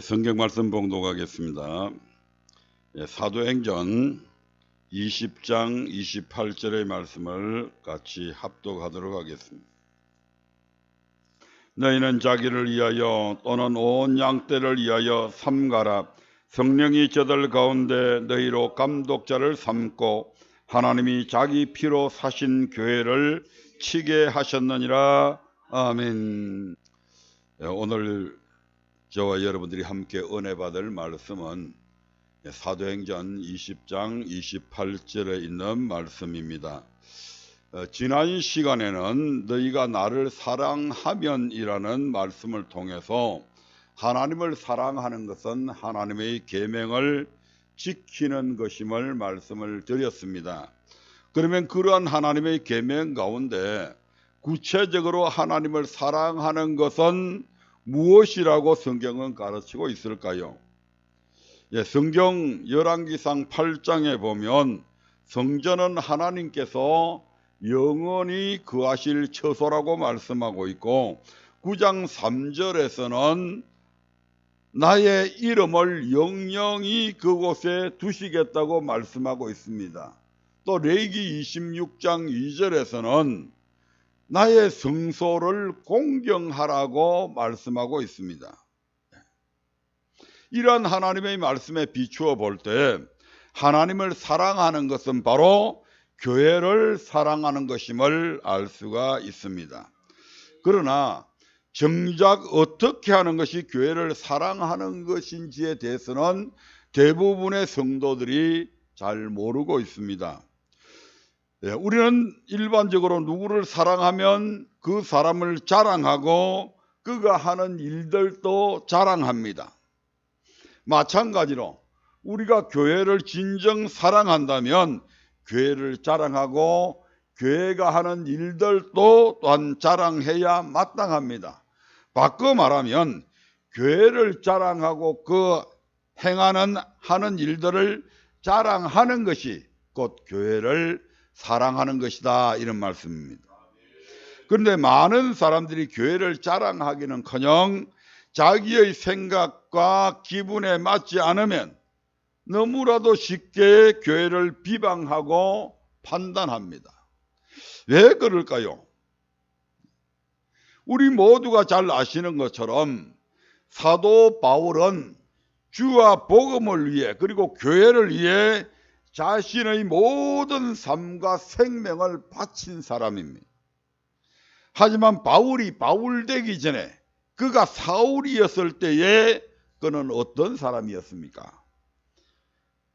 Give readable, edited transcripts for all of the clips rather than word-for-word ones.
성경 말씀 봉독하겠습니다. 사도행전 20장 28절의 말씀을 같이 합독하도록 하겠습니다. 너희는 자기를 위하여 또는 온 양떼를 위하여 삼가라. 성령이 저들 가운데 너희로 감독자를 삼고 하나님이 자기 피로 사신 교회를 치게 하셨느니라. 아멘. 오늘 저와 여러분들이 함께 은혜 받을 말씀은 사도행전 20장 28절에 있는 말씀입니다. 지난 시간에는 너희가 나를 사랑하면이라는 말씀을 통해서 하나님을 사랑하는 것은 하나님의 계명을 지키는 것임을 말씀을 드렸습니다. 그러면 그러한 하나님의 계명 가운데 구체적으로 하나님을 사랑하는 것은 무엇이라고 성경은 가르치고 있을까요? 성경 열왕기상 8장에 보면 성전은 하나님께서 영원히 거하실 처소라고 말씀하고 있고 9장 3절에서는 나의 이름을 영영히 그곳에 두시겠다고 말씀하고 있습니다. 또 레위기 26장 2절에서는 나의 성소를 공경하라고 말씀하고 있습니다. 이러한 하나님의 말씀에 비추어 볼 때 하나님을 사랑하는 것은 바로 교회를 사랑하는 것임을 알 수가 있습니다. 그러나 정작 어떻게 하는 것이 교회를 사랑하는 것인지에 대해서는 대부분의 성도들이 잘 모르고 있습니다. 우리는 일반적으로 누구를 사랑하면 그 사람을 자랑하고 그가 하는 일들도 자랑합니다. 마찬가지로 우리가 교회를 진정 사랑한다면 교회를 자랑하고 교회가 하는 일들도 또한 자랑해야 마땅합니다. 바꿔 말하면 교회를 자랑하고 그 하는 일들을 자랑하는 것이 곧 교회를 사랑하는 것이다, 이런 말씀입니다. 그런데 많은 사람들이 교회를 자랑하기는커녕 자기의 생각과 기분에 맞지 않으면 너무나도 쉽게 교회를 비방하고 판단합니다. 왜 그럴까요? 우리 모두가 잘 아시는 것처럼 사도 바울은 주와 복음을 위해 그리고 교회를 위해 자신의 모든 삶과 생명을 바친 사람입니다. 하지만 바울이 바울 되기 전에 그가 사울이었을 때에 그는 어떤 사람이었습니까?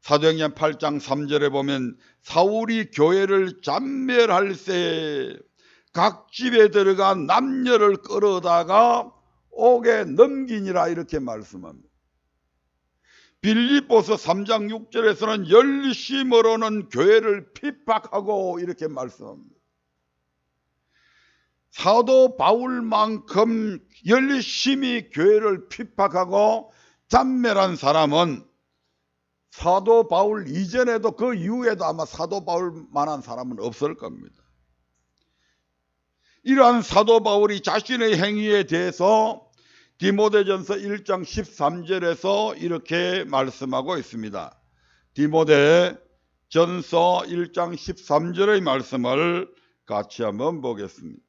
사도행전 8장 3절에 보면 사울이 교회를 잔멸할새 각 집에 들어가 남녀를 끌어다가 옥에 넘기니라, 이렇게 말씀합니다. 빌립보서 3장 6절에서는 열심으로는 교회를 핍박하고 이렇게 말씀합니다. 사도 바울만큼 열심히 교회를 핍박하고 잔멸한 사람은 사도 바울 이전에도 그 이후에도 아마 사도 바울만한 사람은 없을 겁니다. 이러한 사도 바울이 자신의 행위에 대해서 디모데전서 1장 13절에서 이렇게 말씀하고 있습니다. 디모데전서 1장 13절의 말씀을 같이 한번 보겠습니다.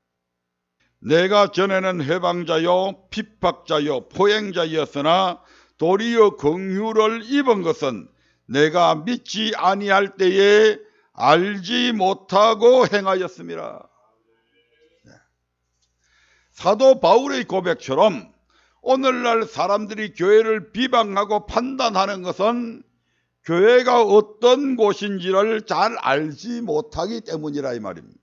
내가 전에는 회방자요 핍박자요 포행자였으나 도리어 긍휼을 입은 것은 내가 믿지 아니할 때에 알지 못하고 행하였음이라. 사도 바울의 고백처럼 오늘날 사람들이 교회를 비방하고 판단하는 것은 교회가 어떤 곳인지를 잘 알지 못하기 때문이라, 이 말입니다.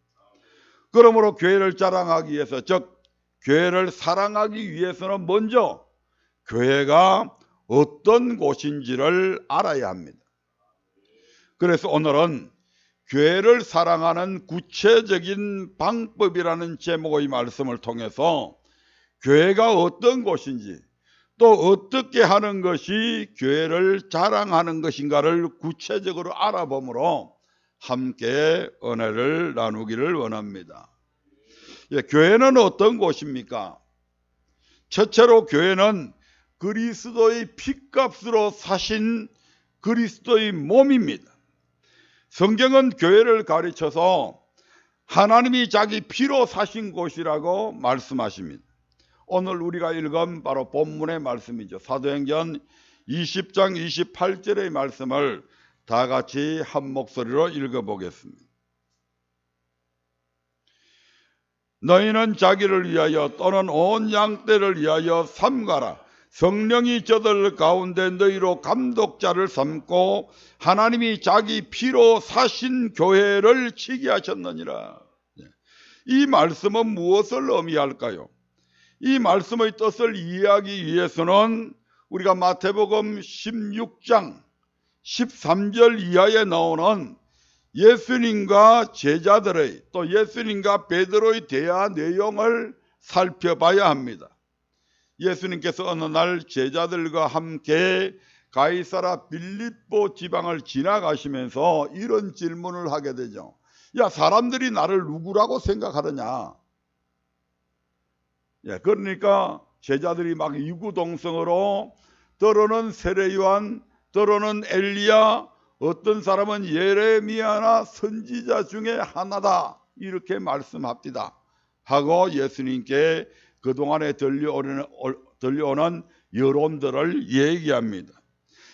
그러므로 교회를 자랑하기 위해서, 즉 교회를 사랑하기 위해서는 먼저 교회가 어떤 곳인지를 알아야 합니다. 그래서 오늘은 교회를 사랑하는 구체적인 방법이라는 제목의 말씀을 통해서 교회가 어떤 곳인지 또 어떻게 하는 것이 교회를 자랑하는 것인가를 구체적으로 알아보므로 함께 은혜를 나누기를 원합니다. 교회는 어떤 곳입니까? 첫째로 교회는 그리스도의 피값으로 사신 그리스도의 몸입니다. 성경은 교회를 가르쳐서 하나님이 자기 피로 사신 곳이라고 말씀하십니다. 오늘 우리가 읽은 바로 본문의 말씀이죠. 사도행전 20장 28절의 말씀을 다 같이 한 목소리로 읽어보겠습니다. 너희는 자기를 위하여 또는 온 양떼를 위하여 삼가라. 성령이 저들 가운데 너희로 감독자를 삼고 하나님이 자기 피로 사신 교회를 치게 하셨느니라. 이 말씀은 무엇을 의미할까요? 이 말씀의 뜻을 이해하기 위해서는 우리가 마태복음 16장 13절 이하에 나오는 예수님과 제자들의 또 예수님과 베드로의 대화 내용을 살펴봐야 합니다. 예수님께서 어느 날 제자들과 함께 가이사라 빌립보 지방을 지나가시면서 이런 질문을 하게 되죠. 야, 사람들이 나를 누구라고 생각하느냐? 그러니까 제자들이 막 이구동성으로 때로는 세례요한, 때로는 엘리야, 어떤 사람은 예레미야나 선지자 중에 하나다 이렇게 말씀합니다 하고 예수님께 그동안에 들려오는 여론들을 얘기합니다.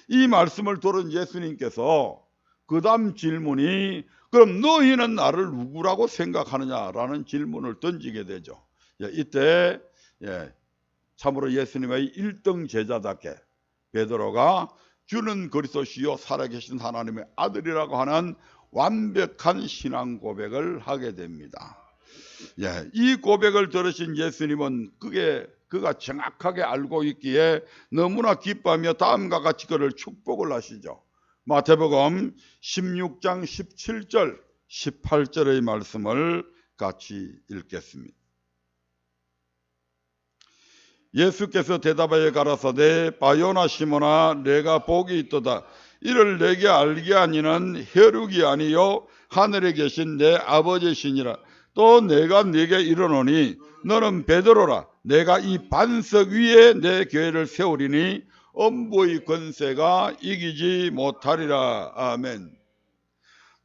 이 말씀을 들은 예수님께서 그 다음 질문이 그럼 너희는 나를 누구라고 생각하느냐라는 질문을 던지게 되죠. 이때 참으로 예수님의 1등 제자답게 베드로가 주는 그리스도시요 살아계신 하나님의 아들이라고 하는 완벽한 신앙 고백을 하게 됩니다. 이 고백을 들으신 예수님은 그가 정확하게 알고 있기에 너무나 기뻐하며 다음과 같이 그를 축복을 하시죠. 마태복음 16장 17절 18절의 말씀을 같이 읽겠습니다. 예수께서 대답하여 가라사대 바요나 시몬아 내가 복이 있도다. 이를 내게 알게 하니는 혈육이 아니요 하늘에 계신 내 아버지시니라. 또 내가 네게 이르노니 너는 베드로라. 내가 이 반석 위에 내 교회를 세우리니 엄부의 권세가 이기지 못하리라. 아멘.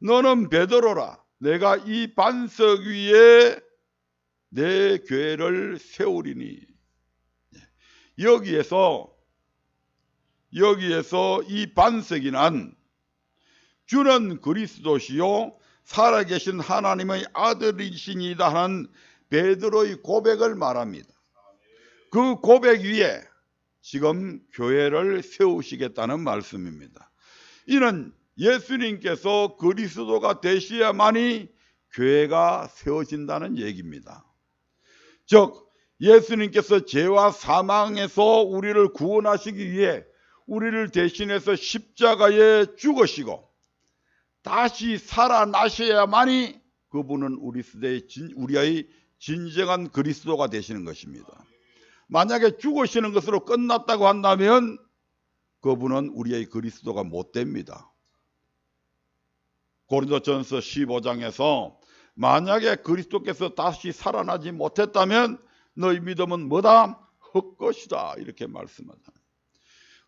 너는 베드로라. 내가 이 반석 위에 내 교회를 세우리니. 여기에서 이 반석이란 주는 그리스도시요 살아계신 하나님의 아들이시니다 하는 베드로의 고백을 말합니다. 그 고백 위에 지금 교회를 세우시겠다는 말씀입니다. 이는 예수님께서 그리스도가 되셔야만이 교회가 세워진다는 얘기입니다. 즉 예수님께서 죄와 사망에서 우리를 구원하시기 위해 우리를 대신해서 십자가에 죽으시고 다시 살아나셔야만이 그분은 우리의 진정한 그리스도가 되시는 것입니다. 만약에 죽으시는 것으로 끝났다고 한다면 그분은 우리의 그리스도가 못 됩니다. 고린도전서 15장에서 만약에 그리스도께서 다시 살아나지 못했다면 너희 믿음은 뭐다? 헛것이다 이렇게 말씀하잖아요.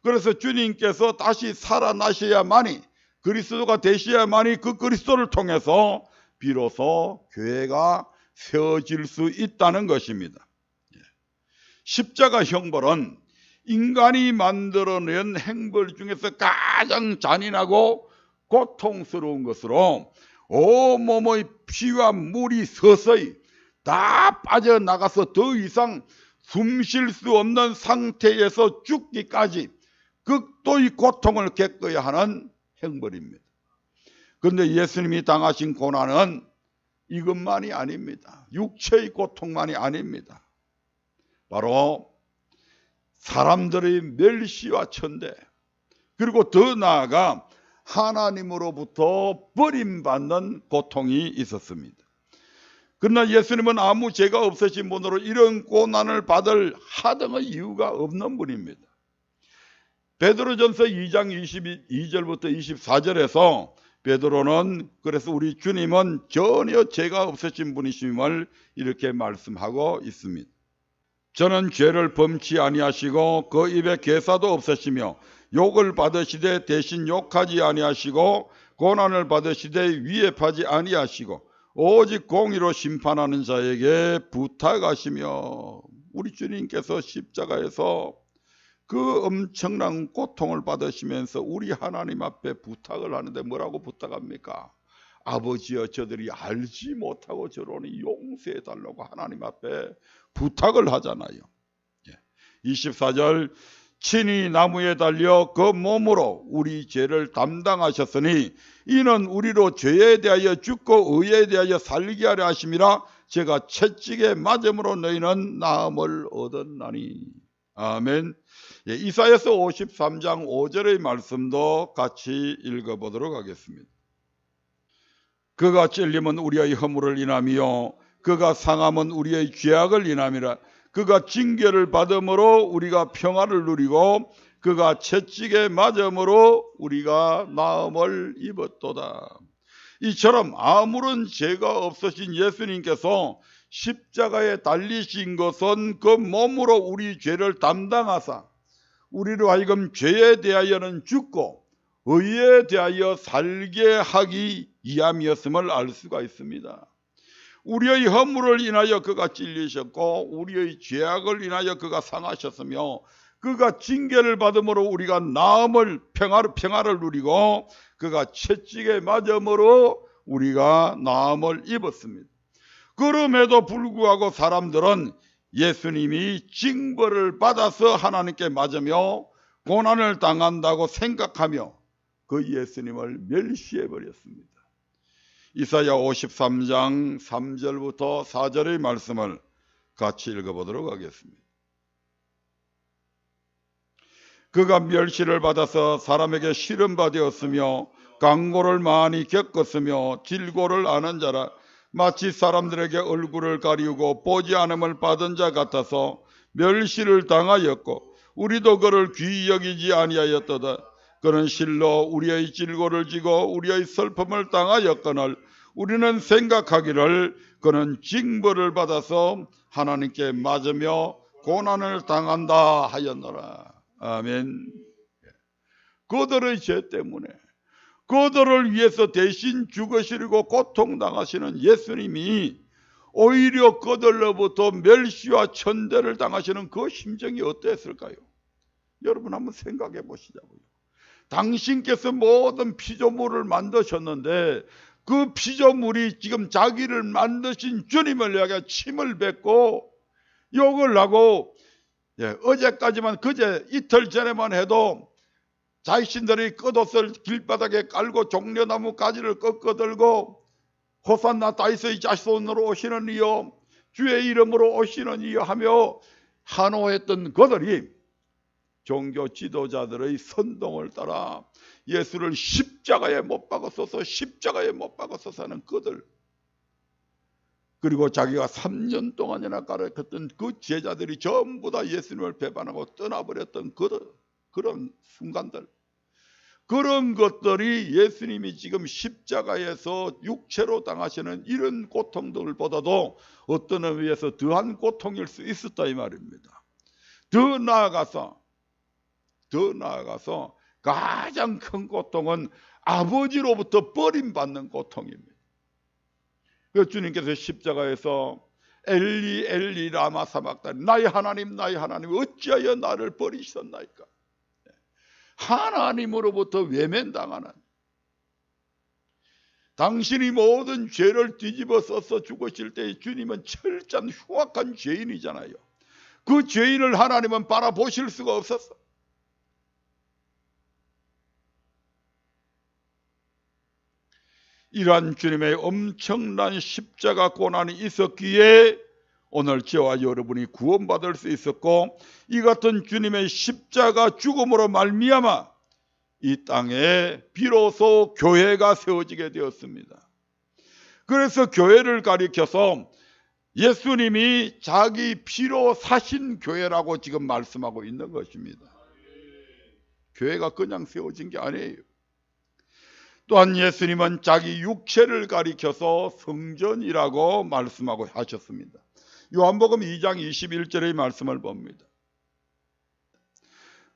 그래서 주님께서 다시 살아나셔야만이 그리스도가 되셔야만이 그 그리스도를 통해서 비로소 교회가 세워질 수 있다는 것입니다. 십자가 형벌은 인간이 만들어낸 행벌 중에서 가장 잔인하고 고통스러운 것으로 온몸의 피와 물이 서서히 다 빠져나가서 더 이상 숨 쉴 수 없는 상태에서 죽기까지 극도의 고통을 겪어야 하는 형벌입니다. 그런데 예수님이 당하신 고난은 이것만이 아닙니다. 육체의 고통만이 아닙니다. 바로 사람들의 멸시와 천대, 그리고 더 나아가 하나님으로부터 버림받는 고통이 있었습니다. 그러나 예수님은 아무 죄가 없으신 분으로 이런 고난을 받을 하등의 이유가 없는 분입니다. 베드로전서 2장 22절부터 24절에서 베드로는 그래서 우리 주님은 전혀 죄가 없으신 분이심을 이렇게 말씀하고 있습니다. 저는 죄를 범치 아니하시고 그 입에 괴사도 없으시며 욕을 받으시되 대신 욕하지 아니하시고 고난을 받으시되 위협하지 아니하시고 오직 공의로 심판하는 자에게 부탁하시며. 우리 주님께서 십자가에서 그 엄청난 고통을 받으시면서 우리 하나님 앞에 부탁을 하는데 뭐라고 부탁합니까? 아버지여, 저들이 알지 못하고 저러니 용서해 달라고 하나님 앞에 부탁을 하잖아요. 24절, 친히 나무에 달려 그 몸으로 우리 죄를 담당하셨으니 이는 우리로 죄에 대하여 죽고 의에 대하여 살게 하려 하심이라. 제가 채찍에 맞음으로 너희는 나음을 얻었나니. 아멘. 이사야서 53장 5절의 말씀도 같이 읽어보도록 하겠습니다. 그가 찔림은 우리의 허물을 인함이요 그가 상함은 우리의 죄악을 인함이라. 그가 징계를 받음으로 우리가 평화를 누리고 그가 채찍에 맞음으로 우리가 나음을 입었도다. 이처럼 아무런 죄가 없으신 예수님께서 십자가에 달리신 것은 그 몸으로 우리 죄를 담당하사 우리로 하여금 죄에 대하여는 죽고 의에 대하여 살게 하기 위함이었음을 알 수가 있습니다. 우리의 허물을 인하여 그가 찔리셨고 우리의 죄악을 인하여 그가 상하셨으며 그가 징계를 받음으로 우리가 나음을 평화를 누리고 그가 채찍에 맞음으로 우리가 나음을 입었습니다. 그럼에도 불구하고 사람들은 예수님이 징벌을 받아서 하나님께 맞으며 고난을 당한다고 생각하며 그 예수님을 멸시해버렸습니다. 이사야 53장 3절부터 4절의 말씀을 같이 읽어보도록 하겠습니다. 그가 멸시를 받아서 사람에게 시름바 되었으며 강고를 많이 겪었으며 질고를 아는 자라. 마치 사람들에게 얼굴을 가리우고 보지 않음을 받은 자 같아서 멸시를 당하였고 우리도 그를 귀히 여기지 아니하였도다. 그는 실로 우리의 질고를 지고 우리의 슬픔을 당하였거늘 우리는 생각하기를 그는 징벌을 받아서 하나님께 맞으며 고난을 당한다 하였노라. 아멘. 그들의 죄 때문에 그들을 위해서 대신 죽으시려고 고통당하시는 예수님이 오히려 그들로부터 멸시와 천대를 당하시는 그 심정이 어땠을까요? 여러분 한번 생각해 보시자고요. 당신께서 모든 피조물을 만드셨는데 그 피조물이 지금 자기를 만드신 주님을 향해 침을 뱉고 욕을 하고 어제까지만 그제 이틀 전에만 해도 자신들이 겉옷을 길바닥에 깔고 종려나무 가지를 꺾어들고 호산나 다윗의 자손으로 오시는 이여 주의 이름으로 오시는 이여 하며 환호했던 그들이 종교 지도자들의 선동을 따라 예수를 십자가에 못 박았어서 십자가에 못 박았어서 하는 그들, 그리고 자기가 3년 동안이나 가르쳤던 그 제자들이 전부 다 예수님을 배반하고 떠나버렸던 그들, 그런 순간들, 그런 것들이 예수님이 지금 십자가에서 육체로 당하시는 이런 고통들보다도 어떤 의미에서 더한 고통일 수 있었다 이 말입니다. 더 나아가서 가장 큰 고통은 아버지로부터 버림받는 고통입니다. 그 주님께서 십자가에서 엘리 엘리 라마 사박다니 나의 하나님 어찌하여 나를 버리셨나이까. 하나님으로부터 외면당하는, 당신이 모든 죄를 뒤집어 써서 죽으실 때 주님은 철저한 흉악한 죄인이잖아요. 그 죄인을 하나님은 바라보실 수가 없었어. 이러한 주님의 엄청난 십자가 고난이 있었기에 오늘 저와 여러분이 구원받을 수 있었고, 이 같은 주님의 십자가 죽음으로 말미암아 이 땅에 비로소 교회가 세워지게 되었습니다. 그래서 교회를 가리켜서 예수님이 자기 피로 사신 교회라고 지금 말씀하고 있는 것입니다. 교회가 그냥 세워진 게 아니에요. 또한 예수님은 자기 육체를 가리켜서 성전이라고 말씀하고 하셨습니다. 요한복음 2장 21절의 말씀을 봅니다.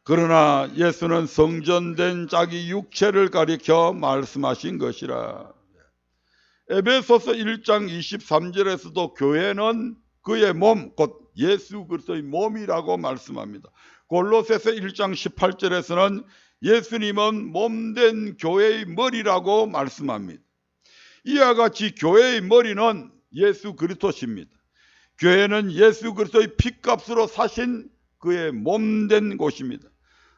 그러나 예수는 성전된 자기 육체를 가리켜 말씀하신 것이라. 에베소서 1장 23절에서도 교회는 그의 몸, 곧 예수 그리스도의 몸이라고 말씀합니다. 골로새서 1장 18절에서는 예수님은 몸된 교회의 머리라고 말씀합니다. 이와 같이 교회의 머리는 예수 그리스도십니다. 교회는 예수 그리스도의 핏값으로 사신 그의 몸된 곳입니다.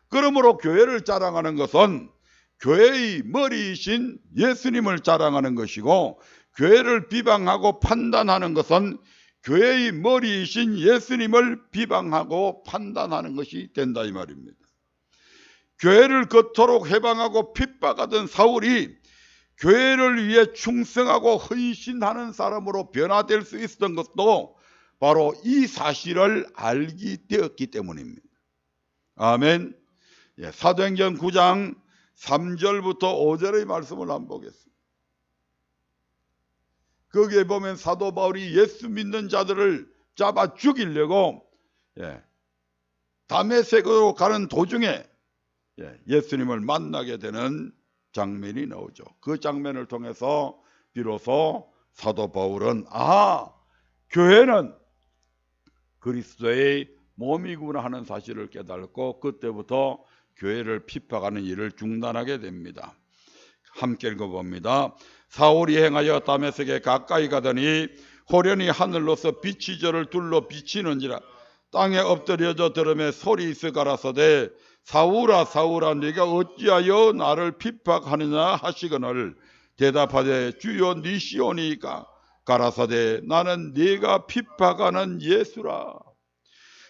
그러므로 교회를 자랑하는 것은 교회의 머리이신 예수님을 자랑하는 것이고, 교회를 비방하고 판단하는 것은 교회의 머리이신 예수님을 비방하고 판단하는 것이 된다 이 말입니다. 교회를 그토록 해방하고 핍박하던 사울이 교회를 위해 충성하고 헌신하는 사람으로 변화될 수 있었던 것도 바로 이 사실을 알게 되었기 때문입니다. 아멘. 사도행전 9장 3절부터 5절의 말씀을 한번 보겠습니다. 거기에 보면 사도 바울이 예수 믿는 자들을 잡아 죽이려고 다메섹으로 가는 도중에 예수님을 만나게 되는 장면이 나오죠. 그 장면을 통해서 비로소 사도 바울은 교회는 그리스도의 몸이구나 하는 사실을 깨닫고 그때부터 교회를 핍박하는 일을 중단하게 됩니다. 함께 읽어봅니다. 사울이 행하여 다메섹에 가까이 가더니 호련히 하늘로서 빛이 저를 둘러 비치는지라. 땅에 엎드려져 들음에 소리 있어 가라사대 사울아 사울아 네가 어찌하여 나를 핍박하느냐 하시거늘 대답하되 주여 니시오니까 가라사대 나는 네가 핍박하는 예수라.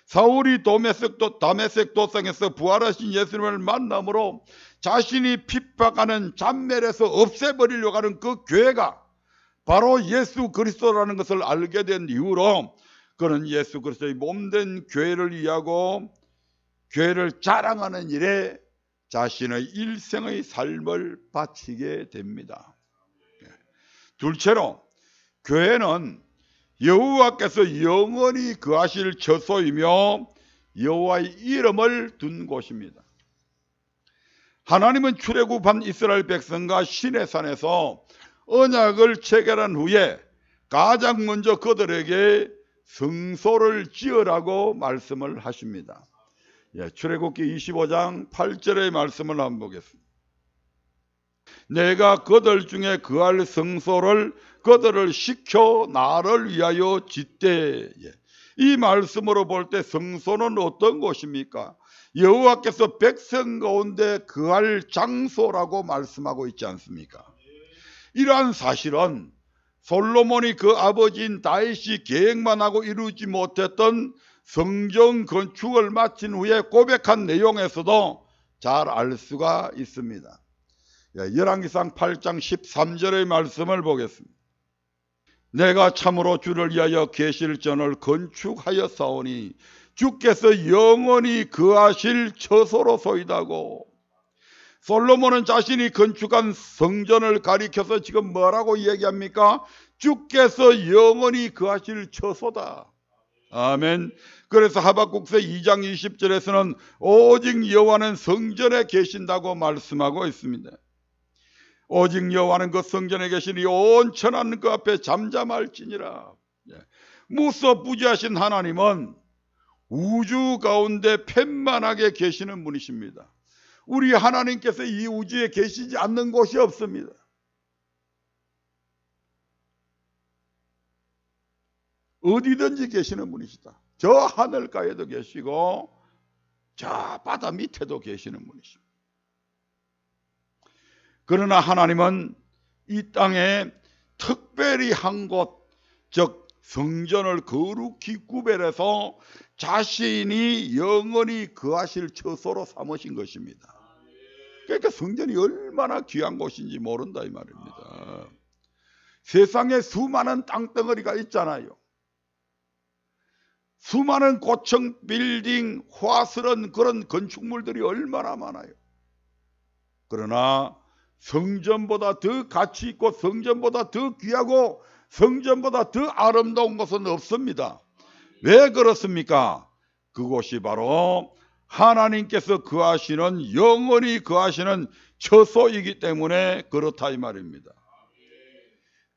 사울이 다메섹 도성에서 부활하신 예수님을 만남으로 자신이 핍박하는 잔멸에서 없애버리려고 하는 그 교회가 바로 예수 그리스도라는 것을 알게 된 이후로 그는 예수 그리스도의 몸된 교회를 위하고 교회를 자랑하는 일에 자신의 일생의 삶을 바치게 됩니다. 둘째로 교회는 여호와께서 영원히 거하실 처소이며 여호와의 이름을 둔 곳입니다. 하나님은 출애굽한 이스라엘 백성과 시내산에서 언약을 체결한 후에 가장 먼저 그들에게 성소를 지으라고 말씀을 하십니다. 출애굽기 25장 8절의 말씀을 한번 보겠습니다. 내가 그들 중에 거할 성소를 그들을 시켜 나를 위하여 짓되. 이 말씀으로 볼 때 성소는 어떤 곳입니까? 여호와께서 백성 가운데 거할 장소라고 말씀하고 있지 않습니까? 이러한 사실은 솔로몬이 그 아버지인 다윗이 계획만 하고 이루지 못했던 성전 건축을 마친 후에 고백한 내용에서도 잘 알 수가 있습니다. 열왕기상 8장 13절의 말씀을 보겠습니다. 내가 참으로 주를 위하여 계실전을 건축하였사오니 주께서 영원히 거하실 처소로소이다고. 솔로몬은 자신이 건축한 성전을 가리켜서 지금 뭐라고 얘기합니까? 주께서 영원히 거하실 처소다. 아멘. 그래서 하박국서 2장 20절에서는 오직 여호와는 성전에 계신다고 말씀하고 있습니다. 오직 여호와는 그 성전에 계시니 온 천하는 그 앞에 잠잠할지니라. 무소부지하신 하나님은 우주 가운데 편만하게 계시는 분이십니다. 우리 하나님께서 이 우주에 계시지 않는 곳이 없습니다. 어디든지 계시는 분이시다. 저 하늘가에도 계시고 저 바다 밑에도 계시는 분이십니다. 그러나 하나님은 이 땅에 특별히 한 곳, 즉 성전을 거룩히 구별해서 자신이 영원히 거하실 처소로 삼으신 것입니다. 그러니까 성전이 얼마나 귀한 곳인지 모른다 이 말입니다. 세상에 수많은 땅덩어리가 있잖아요. 수많은 고층 빌딩, 화스런 그런 건축물들이 얼마나 많아요. 그러나 성전보다 더 가치 있고 성전보다 더 귀하고 성전보다 더 아름다운 것은 없습니다. 왜 그렇습니까? 그곳이 바로 하나님께서 거하시는, 영원히 거하시는 처소이기 때문에 그렇다 이 말입니다.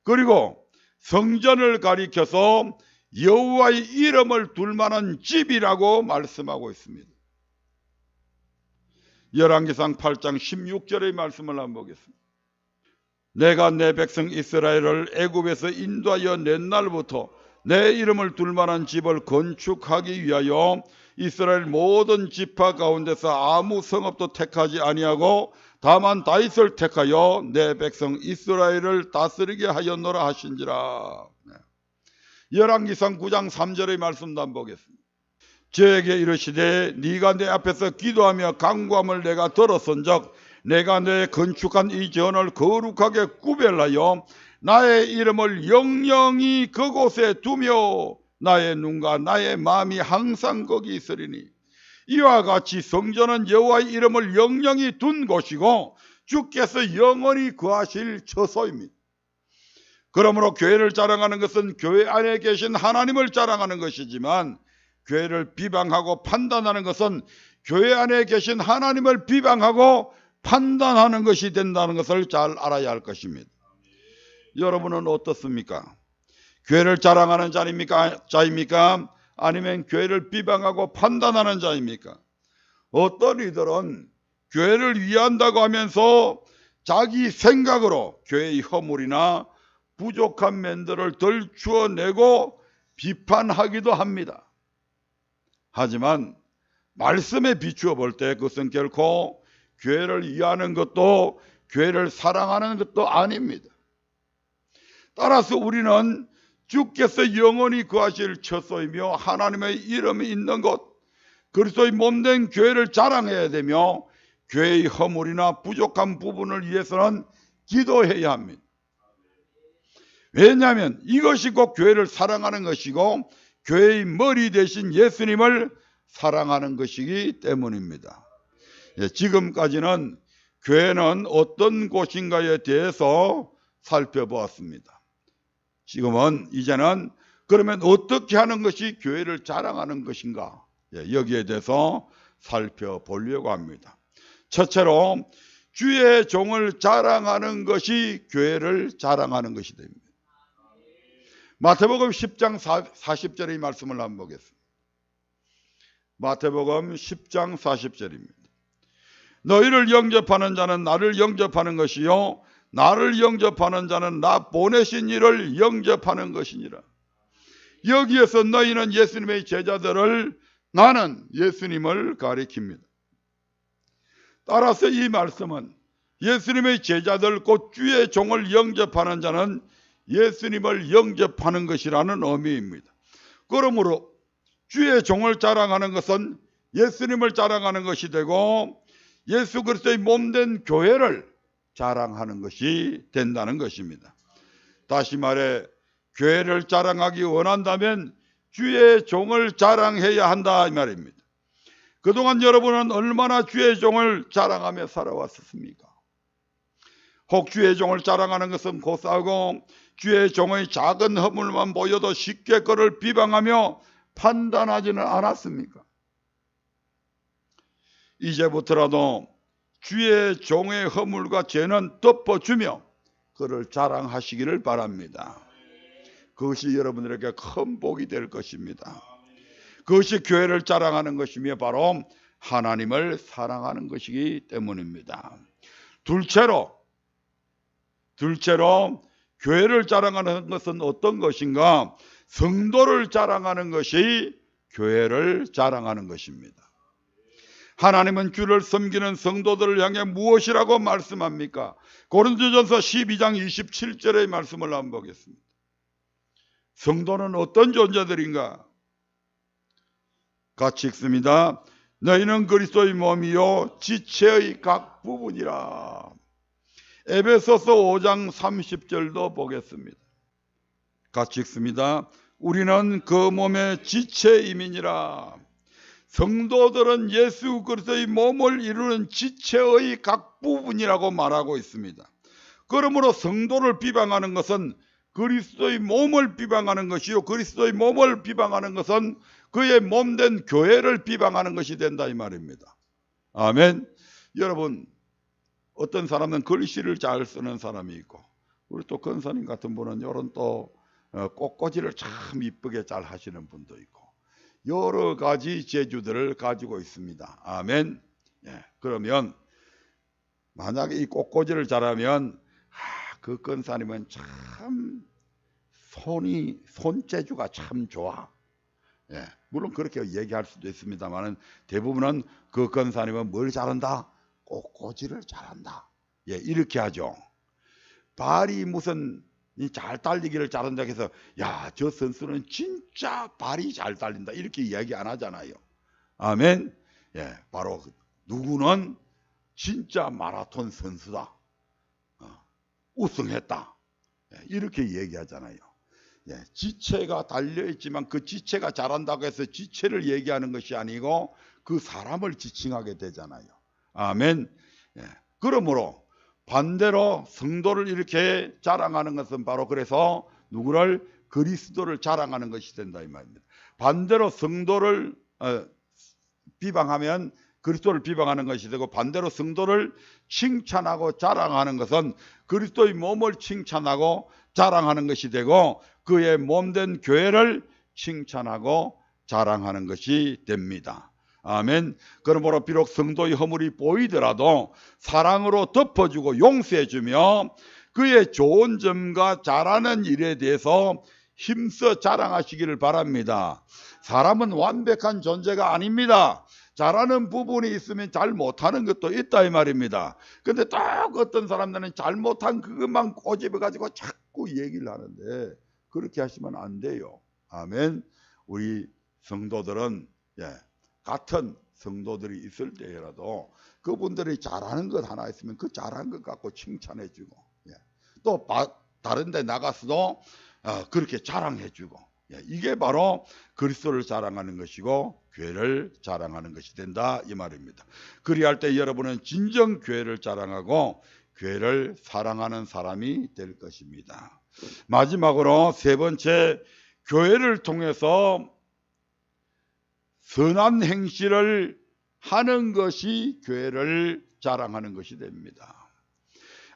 그리고 성전을 가리켜서 여호와의 이름을 둘 만한 집이라고 말씀하고 있습니다. 열왕기상 8장 16절의 말씀을 한번 보겠습니다. 내가 내 백성 이스라엘을 애굽에서 인도하여 낸 날부터 내 이름을 둘 만한 집을 건축하기 위하여 이스라엘 모든 지파 가운데서 아무 성읍도 택하지 아니하고 다만 다윗을 택하여 내 백성 이스라엘을 다스리게 하였노라 하신지라. 열왕기상 9장 3절의 말씀도 한번 보겠습니다. 저에게 이르시되 네가 내 앞에서 기도하며 간구함을 내가 들었은즉 내가 내 건축한 이 전을 거룩하게 구별하여 나의 이름을 영영히 그곳에 두며 나의 눈과 나의 마음이 항상 거기 있으리니 이와 같이 성전은 여호와의 이름을 영영히 둔 곳이고 주께서 영원히 거하실 처소입니다. 그러므로 교회를 자랑하는 것은 교회 안에 계신 하나님을 자랑하는 것이지만 교회를 비방하고 판단하는 것은 교회 안에 계신 하나님을 비방하고 판단하는 것이 된다는 것을 잘 알아야 할 것입니다. 여러분은 어떻습니까? 교회를 자랑하는 자입니까? 아니면 교회를 비방하고 판단하는 자입니까? 어떤 이들은 교회를 위한다고 하면서 자기 생각으로 교회의 허물이나 부족한 면들을 덜추어내고 비판하기도 합니다. 하지만 말씀에 비추어 볼 때 그것은 결코 교회를 이해하는 것도 교회를 사랑하는 것도 아닙니다. 따라서 우리는 주께서 영원히 거하실 처소이며 하나님의 이름이 있는 곳, 그리스도의 몸된 교회를 자랑해야 되며 교회의 허물이나 부족한 부분을 위해서는 기도해야 합니다. 왜냐하면 이것이 곧 교회를 사랑하는 것이고 교회의 머리 대신 예수님을 사랑하는 것이기 때문입니다. 지금까지는 교회는 어떤 곳인가에 대해서 살펴보았습니다. 이제는 그러면 어떻게 하는 것이 교회를 자랑하는 것인가, 여기에 대해서 살펴보려고 합니다. 첫째로 주의 종을 자랑하는 것이 교회를 자랑하는 것이 됩니다. 마태복음 10장 40절의 말씀을 한번 보겠습니다. 마태복음 10장 40절입니다. 너희를 영접하는 자는 나를 영접하는 것이요 나를 영접하는 자는 나 보내신 이를 영접하는 것이니라. 여기에서 너희는 예수님의 제자들을, 나는 예수님을 가리킵니다. 따라서 이 말씀은 예수님의 제자들 곧 주의 종을 영접하는 자는 예수님을 영접하는 것이라는 의미입니다. 그러므로 주의 종을 자랑하는 것은 예수님을 자랑하는 것이 되고 예수 그리스도의 몸된 교회를 자랑하는 것이 된다는 것입니다. 다시 말해 교회를 자랑하기 원한다면 주의 종을 자랑해야 한다 이 말입니다. 그동안 여러분은 얼마나 주의 종을 자랑하며 살아왔습니까? 혹 주의 종을 자랑하는 것은 고사하고 주의 종의 작은 허물만 보여도 쉽게 그를 비방하며 판단하지는 않았습니까? 이제부터라도 주의 종의 허물과 죄는 덮어주며 그를 자랑하시기를 바랍니다. 그것이 여러분들에게 큰 복이 될 것입니다. 그것이 교회를 자랑하는 것이며 바로 하나님을 사랑하는 것이기 때문입니다. 둘째로 교회를 자랑하는 것은 어떤 것인가? 성도를 자랑하는 것이 교회를 자랑하는 것입니다. 하나님은 주를 섬기는 성도들을 향해 무엇이라고 말씀합니까? 고린도전서 12장 27절의 말씀을 한번 보겠습니다. 성도는 어떤 존재들인가? 같이 읽습니다. 너희는 그리스도의 몸이요 지체의 각 부분이라. 에베소서 5장 30절도 보겠습니다. 같이 읽습니다. 우리는 그 몸의 지체임이니라. 성도들은 예수 그리스도의 몸을 이루는 지체의 각 부분이라고 말하고 있습니다. 그러므로 성도를 비방하는 것은 그리스도의 몸을 비방하는 것이요, 그리스도의 몸을 비방하는 것은 그의 몸된 교회를 비방하는 것이 된다 이 말입니다. 아멘. 여러분, 어떤 사람은 글씨를 잘 쓰는 사람이 있고, 우리 또 권사님 같은 분은 이런 또 꽃꽂이를 참 이쁘게 잘 하시는 분도 있고, 여러 가지 재주들을 가지고 있습니다. 아멘. 예, 그러면 만약에 이 꽃꽂이를 잘하면 그 권사님은 참 손재주가 참 좋아. 예, 물론 그렇게 얘기할 수도 있습니다만 대부분은 그 권사님은 뭘 잘한다? 꽃꽂이를 잘한다. 예, 이렇게 하죠. 발이 무슨 잘 달리기를 잘한다 해서 야, 저 선수는 진짜 발이 잘 달린다 이렇게 이야기 안 하잖아요. 아멘. 예, 바로 누구는 진짜 마라톤 선수다. 우승했다. 예, 이렇게 얘기하잖아요. 예, 지체가 달려있지만 그 지체가 잘한다고 해서 지체를 얘기하는 것이 아니고 그 사람을 지칭하게 되잖아요. 아멘. 예, 그러므로 반대로 성도를 이렇게 자랑하는 것은 바로 그래서 누구를? 그리스도를 자랑하는 것이 된다 이 말입니다. 반대로 성도를 비방하면 그리스도를 비방하는 것이 되고, 반대로 성도를 칭찬하고 자랑하는 것은 그리스도의 몸을 칭찬하고 자랑하는 것이 되고, 그의 몸된 교회를 칭찬하고 자랑하는 것이 됩니다. 아멘. 그러므로 비록 성도의 허물이 보이더라도 사랑으로 덮어주고 용서해주며 그의 좋은 점과 잘하는 일에 대해서 힘써 자랑하시기를 바랍니다. 사람은 완벽한 존재가 아닙니다. 잘하는 부분이 있으면 잘 못하는 것도 있다 이 말입니다. 근데 딱 어떤 사람들은 잘못한 그것만 꼬집어 가지고 자꾸 얘기를 하는데 그렇게 하시면 안 돼요. 아멘. 우리 성도들은 같은 성도들이 있을 때라도 그분들이 잘하는 것 하나 있으면 그 잘한 것 갖고 칭찬해 주고, 또 다른 데 나가서도 그렇게 자랑해 주고, 이게 바로 그리스도를 자랑하는 것이고 교회를 자랑하는 것이 된다 이 말입니다. 그리할 때 여러분은 진정 교회를 자랑하고 교회를 사랑하는 사람이 될 것입니다. 마지막으로 세 번째, 교회를 통해서 선한 행실을 하는 것이 교회를 자랑하는 것이 됩니다.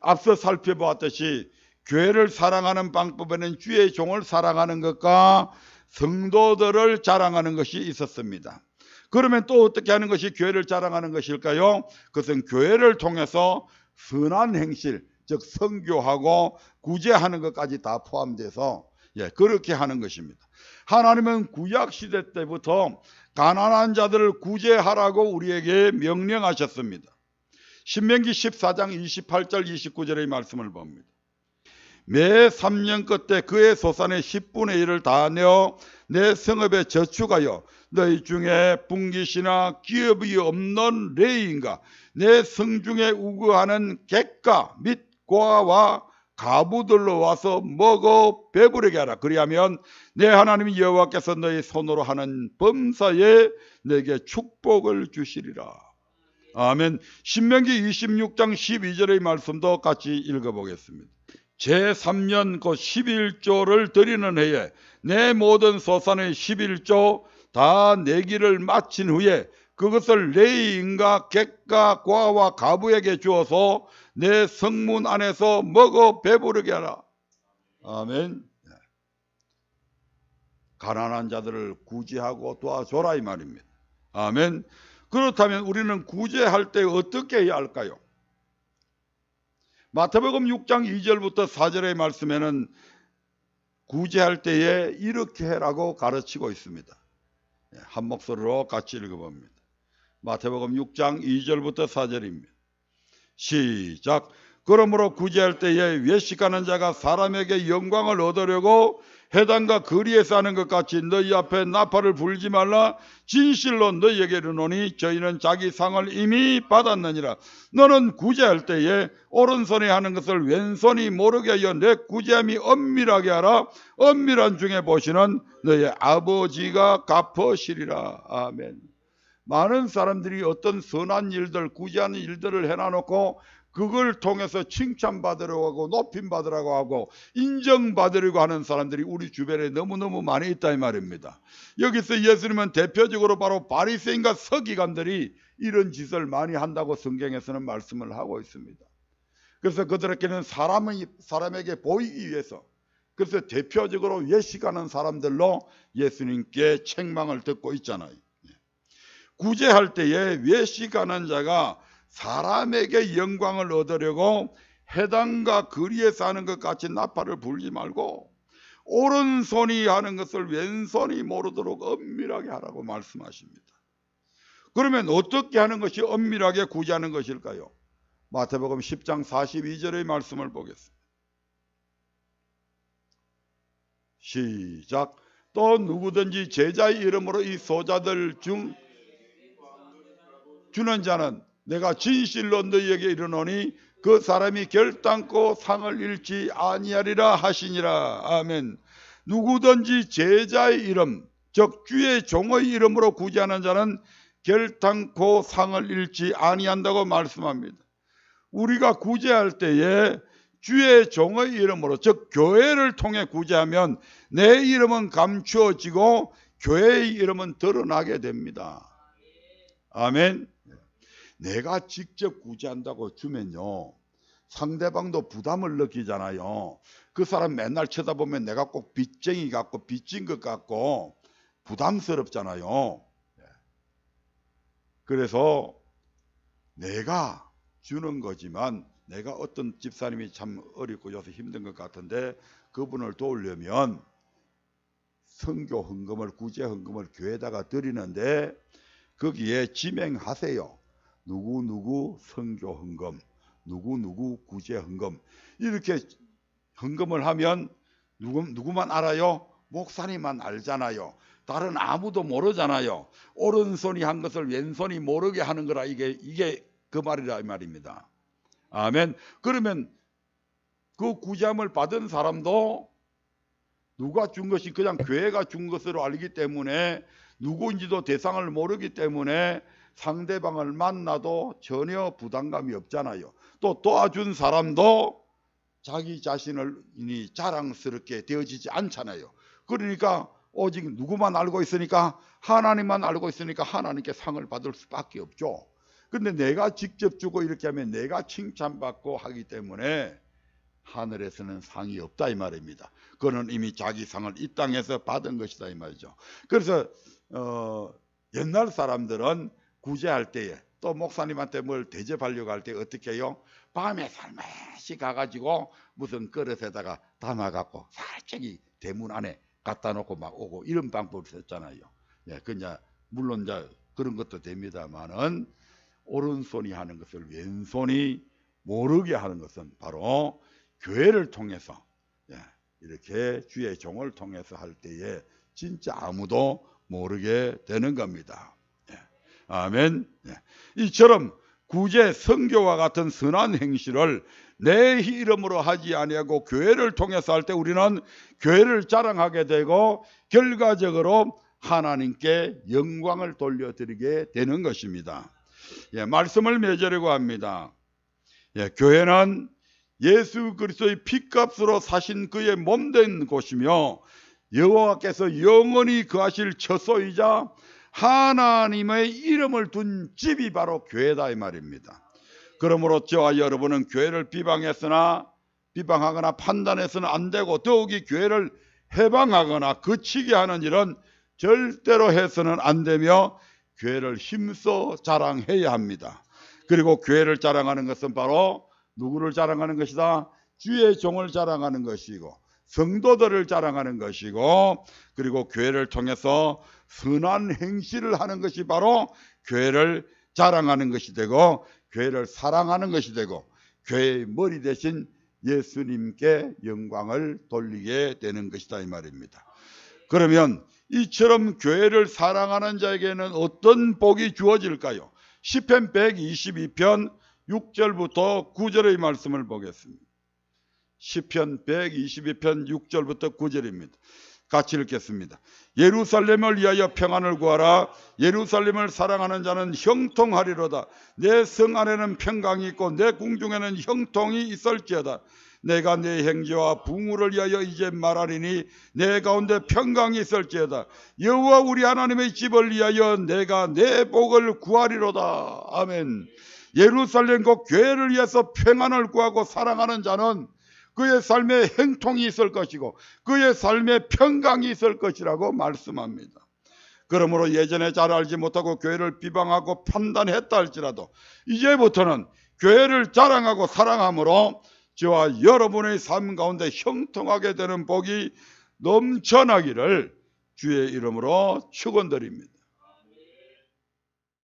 앞서 살펴보았듯이 교회를 사랑하는 방법에는 주의 종을 사랑하는 것과 성도들을 자랑하는 것이 있었습니다. 그러면 또 어떻게 하는 것이 교회를 자랑하는 것일까요? 그것은 교회를 통해서 선한 행실, 즉 선교하고 구제하는 것까지 다 포함돼서 그렇게 하는 것입니다. 하나님은 구약시대 때부터 가난한 자들을 구제하라고 우리에게 명령하셨습니다. 신명기 14장 28절 29절의 말씀을 봅니다. 매 3년 끝에 그의 소산의 10분의 1을 다 내어 내 성읍에 저축하여 너희 중에 분깃이나 기업이 없는 레위인과 내 성중에 우거하는 객가 및 고아와 가부들로 와서 먹어 배부르게 하라. 그리하면 내 하나님 여호와께서 너희 손으로 하는 범사에 내게 축복을 주시리라. 아멘. 신명기 26장 12절의 말씀도 같이 읽어보겠습니다. 제3년 곧 11조를 드리는 해에 내 모든 소산의 11조 다 내기를 마친 후에 그것을 레위인과 객가 고아와 가부에게 주어서 내 성문 안에서 먹어 배부르게 하라. 아멘. 가난한 자들을 구제하고 도와줘라 이 말입니다. 아멘. 그렇다면 우리는 구제할 때 어떻게 해야 할까요? 마태복음 6장 2절부터 4절의 말씀에는 구제할 때에 이렇게 해라고 가르치고 있습니다. 한 목소리로 같이 읽어봅니다. 마태복음 6장 2절부터 4절입니다. 시작. 그러므로 구제할 때에 외식하는 자가 사람에게 영광을 얻으려고 회당과 거리에서 하는 것 같이 너희 앞에 나팔을 불지 말라. 진실로 너희에게 이르노니 저희는 자기 상을 이미 받았느니라. 너는 구제할 때에 오른손이 하는 것을 왼손이 모르게 하여 내 구제함이 엄밀하게 하라. 엄밀한 중에 보시는 너희 아버지가 갚으시리라. 아멘. 많은 사람들이 어떤 선한 일들, 구제하는 일들을 해놔놓고 그걸 통해서 칭찬받으려고 하고 높임받으려고 하고 인정받으려고 하는 사람들이 우리 주변에 너무너무 많이 있다 이 말입니다. 여기서 예수님은 대표적으로 바로 바리새인과 서기관들이 이런 짓을 많이 한다고 성경에서는 말씀을 하고 있습니다. 그래서 그들에게는 사람에게 보이기 위해서, 그래서 대표적으로 외식하는 사람들로 예수님께 책망을 듣고 있잖아요. 구제할 때에 외식하는 자가 사람에게 영광을 얻으려고 해당과 거리에서 하는 것 같이 나팔을 불지 말고 오른손이 하는 것을 왼손이 모르도록 엄밀하게 하라고 말씀하십니다. 그러면 어떻게 하는 것이 엄밀하게 구제하는 것일까요? 마태복음 10장 42절의 말씀을 보겠습니다. 시작. 또 누구든지 제자의 이름으로 이 소자들 중 주는 자는 내가 진실로 너희에게 이르노니 그 사람이 결단코 상을 잃지 아니하리라 하시니라. 아멘. 누구든지 제자의 이름, 즉 주의 종의 이름으로 구제하는 자는 결단코 상을 잃지 아니한다고 말씀합니다. 우리가 구제할 때에 주의 종의 이름으로, 즉 교회를 통해 구제하면 내 이름은 감추어지고 교회의 이름은 드러나게 됩니다. 아멘. 내가 직접 구제한다고 주면요, 상대방도 부담을 느끼잖아요. 그 사람 맨날 쳐다보면 내가 꼭 빚쟁이 같고 빚진 것 같고 부담스럽잖아요. 그래서 내가 주는 거지만, 내가 어떤 집사님이 참 어렵고 요새 힘든 것 같은데 그분을 도우려면 선교 헌금을, 구제 헌금을 교회에다가 드리는데 거기에 지명하세요. 누구누구 선교 헌금, 누구누구 구제 헌금, 이렇게 헌금을 하면 누구만 알아요? 목사님만 알잖아요. 다른 아무도 모르잖아요. 오른손이 한 것을 왼손이 모르게 하는 거라, 이게 그 말이라 이 말입니다. 아멘. 그러면 그 구제함을 받은 사람도 누가 준 것이 그냥 교회가 준 것으로 알기 때문에, 누구인지도 대상을 모르기 때문에 상대방을 만나도 전혀 부담감이 없잖아요. 또 도와준 사람도 자기 자신을 자랑스럽게 되어지지 않잖아요. 그러니까 오직 누구만 알고 있으니까, 하나님만 알고 있으니까 하나님께 상을 받을 수밖에 없죠. 근데 내가 직접 주고 이렇게 하면 내가 칭찬받고 하기 때문에 하늘에서는 상이 없다 이 말입니다. 그는 이미 자기 상을 이 땅에서 받은 것이다 이 말이죠. 그래서 옛날 사람들은 구제할 때에, 또 목사님한테 뭘 대접하려고 할 때 어떻게 해요? 밤에 살며시 가가지고 무슨 그릇에다가 담아갖고 살짝이 대문 안에 갖다 놓고 막 오고, 이런 방법을 썼잖아요. 예, 그냥 물론 이제 그런 것도 됩니다만은, 오른손이 하는 것을 왼손이 모르게 하는 것은 바로 교회를 통해서, 이렇게 주의 종을 통해서 할 때에 진짜 아무도 모르게 되는 겁니다. 아멘. 이처럼 구제, 선교와 같은 선한 행실을 내 이름으로 하지 아니하고 교회를 통해서 할 때 우리는 교회를 자랑하게 되고 결과적으로 하나님께 영광을 돌려드리게 되는 것입니다. 말씀을 맺으려고 합니다. 교회는 예수 그리스도의 피값으로 사신 그의 몸된 곳이며 여호와께서 영원히 거하실 처소이자 하나님의 이름을 둔 집이 바로 교회다 이 말입니다. 그러므로 저와 여러분은 교회를 비방하거나 판단해서는 안 되고, 더욱이 교회를 해방하거나 그치게 하는 일은 절대로 해서는 안 되며 교회를 힘써 자랑해야 합니다. 그리고 교회를 자랑하는 것은 바로 누구를 자랑하는 것이다? 주의 종을 자랑하는 것이고, 성도들을 자랑하는 것이고, 그리고 교회를 통해서 선한 행실을 하는 것이 바로 교회를 자랑하는 것이 되고, 교회를 사랑하는 것이 되고, 교회의 머리 대신 예수님께 영광을 돌리게 되는 것이다 이 말입니다. 그러면 이처럼 교회를 사랑하는 자에게는 어떤 복이 주어질까요? 시편 122편 6절부터 9절의 말씀을 보겠습니다. 시편 122편 6절부터 9절입니다. 같이 읽겠습니다. 예루살렘을 위하여 평안을 구하라. 예루살렘을 사랑하는 자는 형통하리로다. 내 성 안에는 평강이 있고 내 궁중에는 형통이 있을지어다. 내가 내 행제와 붕우를 위하여 이제 말하리니 내 가운데 평강이 있을지어다. 여호와 우리 하나님의 집을 위하여 내가 내 복을 구하리로다. 아멘. 예루살렘 곧 교회를 위해서 평안을 구하고 사랑하는 자는 그의 삶에 행통이 있을 것이고 그의 삶에 평강이 있을 것이라고 말씀합니다. 그러므로 예전에 잘 알지 못하고 교회를 비방하고 판단했다 할지라도 이제부터는 교회를 자랑하고 사랑함으로 저와 여러분의 삶 가운데 형통하게 되는 복이 넘쳐나기를 주의 이름으로 축원드립니다.